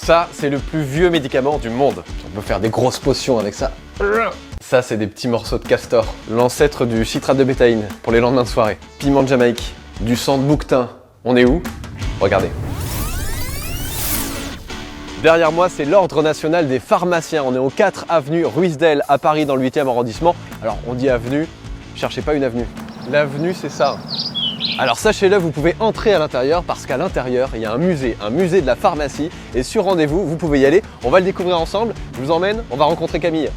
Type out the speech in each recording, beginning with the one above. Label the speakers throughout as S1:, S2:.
S1: Ça, c'est le plus vieux médicament du monde. On peut faire des grosses potions avec ça. Ça, c'est des petits morceaux de castor. L'ancêtre du citrate de bétaïne pour les lendemains de soirée. Piment de Jamaïque, du sang de bouquetin. On est où? Regardez. Derrière moi, c'est l'Ordre national des pharmaciens. On est au 4 avenue Ruisdael à Paris, dans le 8e arrondissement. Alors, on dit avenue, cherchez pas une avenue. L'avenue, c'est ça. Alors sachez-le, vous pouvez entrer à l'intérieur parce qu'à l'intérieur, il y a un musée de la pharmacie. Et sur rendez-vous, vous pouvez y aller. On va le découvrir ensemble. Je vous emmène, on va rencontrer Camille.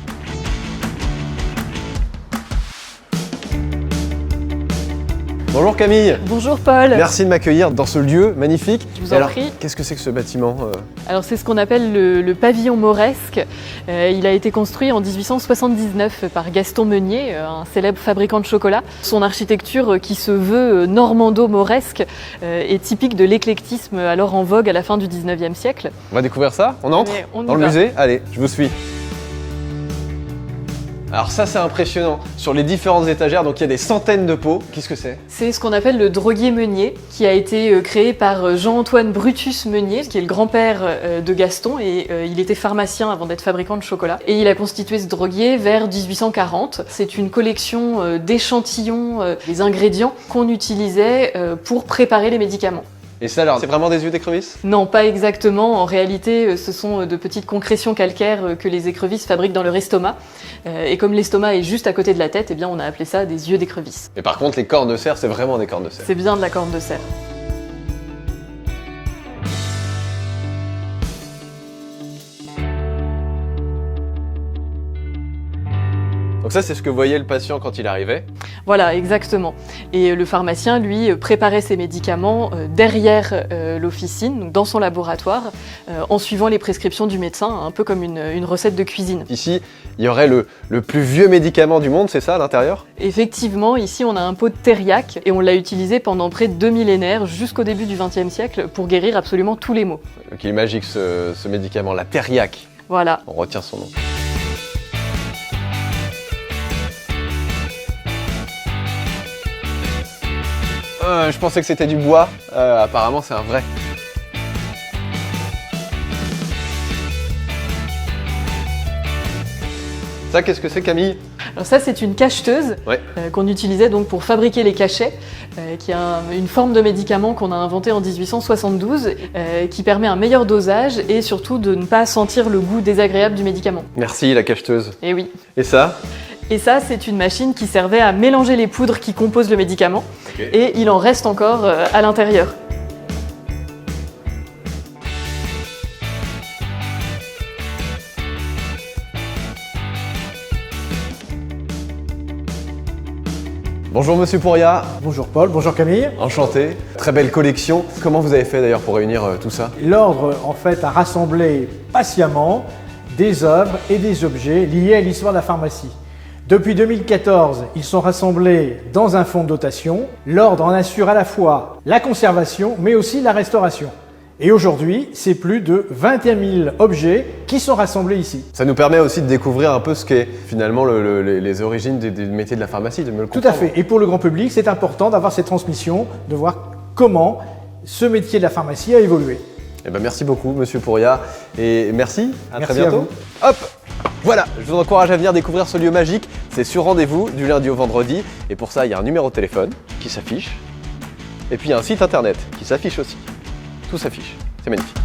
S1: Bonjour Camille.
S2: Bonjour Paul.
S1: Merci de m'accueillir dans ce lieu magnifique.
S2: Je vous en prie.
S1: Qu'est-ce que c'est que ce bâtiment
S2: Alors c'est ce qu'on appelle le pavillon mauresque. Il a été construit en 1879 par Gaston Meunier, un célèbre fabricant de chocolat. Son architecture qui se veut normando-mauresque est typique de l'éclectisme alors en vogue à la fin du 19e siècle.
S1: On va découvrir ça? On entre dans le musée? Allez, je vous suis. Alors ça c'est impressionnant, sur les différentes étagères, donc il y a des centaines de pots. Qu'est-ce que c'est?
S2: C'est ce qu'on appelle le droguier Meunier, qui a été créé par Jean-Antoine Brutus Meunier, qui est le grand-père de Gaston, et il était pharmacien avant d'être fabricant de chocolat. Et il a constitué ce droguier vers 1840. C'est une collection d'échantillons des ingrédients qu'on utilisait pour préparer les médicaments.
S1: Et ça alors, c'est vraiment des yeux d'écrevisse?
S2: Non, pas exactement. En réalité, ce sont de petites concrétions calcaires que les écrevisses fabriquent dans leur estomac. Et comme l'estomac est juste à côté de la tête, eh bien on a appelé ça des yeux d'écrevisse.
S1: Mais par contre, les cornes de cerf, c'est vraiment des cornes de cerf.
S2: C'est bien de la corne de cerf.
S1: Donc ça, c'est ce que voyait le patient quand il arrivait?
S2: Voilà, exactement. Et le pharmacien, lui, préparait ses médicaments derrière l'officine, donc dans son laboratoire, en suivant les prescriptions du médecin, un peu comme une recette de cuisine.
S1: Ici, il y aurait le plus vieux médicament du monde, c'est ça, à l'intérieur?
S2: Effectivement, ici, on a un pot de thériaque, et on l'a utilisé pendant près de 2 millénaires, jusqu'au début du XXe siècle, pour guérir absolument tous les maux.
S1: Donc il est magique, ce médicament, la thériaque.
S2: Voilà.
S1: On retient son nom. Je pensais que c'était du bois, apparemment c'est un vrai. Ça, qu'est-ce que c'est Camille?
S2: Alors ça, c'est une cacheteuse qu'on utilisait donc pour fabriquer les cachets, qui est une forme de médicament qu'on a inventé en 1872, qui permet un meilleur dosage et surtout de ne pas sentir le goût désagréable du médicament.
S1: Merci la cacheteuse.
S2: Et oui.
S1: Et ça?
S2: Et ça, c'est une machine qui servait à mélanger les poudres qui composent le médicament. Et il en reste encore à l'intérieur.
S1: Bonjour Monsieur Pouria.
S3: Bonjour Paul, bonjour Camille.
S1: Enchanté. Très belle collection. Comment vous avez fait d'ailleurs pour réunir tout ça?
S3: L'Ordre en fait a rassemblé patiemment des œuvres et des objets liés à l'histoire de la pharmacie. Depuis 2014, ils sont rassemblés dans un fonds de dotation. L'Ordre en assure à la fois la conservation, mais aussi la restauration. Et aujourd'hui, c'est plus de 21 000 objets qui sont rassemblés ici.
S1: Ça nous permet aussi de découvrir un peu ce qu'est finalement les origines du métier de la pharmacie, de mieux le comprendre.
S3: Tout à fait. Et pour le grand public, c'est important d'avoir cette transmission, de voir comment ce métier de la pharmacie a évolué.
S1: Eh ben merci beaucoup Monsieur Pouria et merci, à très bientôt.
S3: À vous.
S1: Hop, voilà, je vous encourage à venir découvrir ce lieu magique. C'est sur rendez-vous du lundi au vendredi et pour ça il y a un numéro de téléphone qui s'affiche et puis il y a un site internet qui s'affiche aussi. Tout s'affiche, c'est magnifique.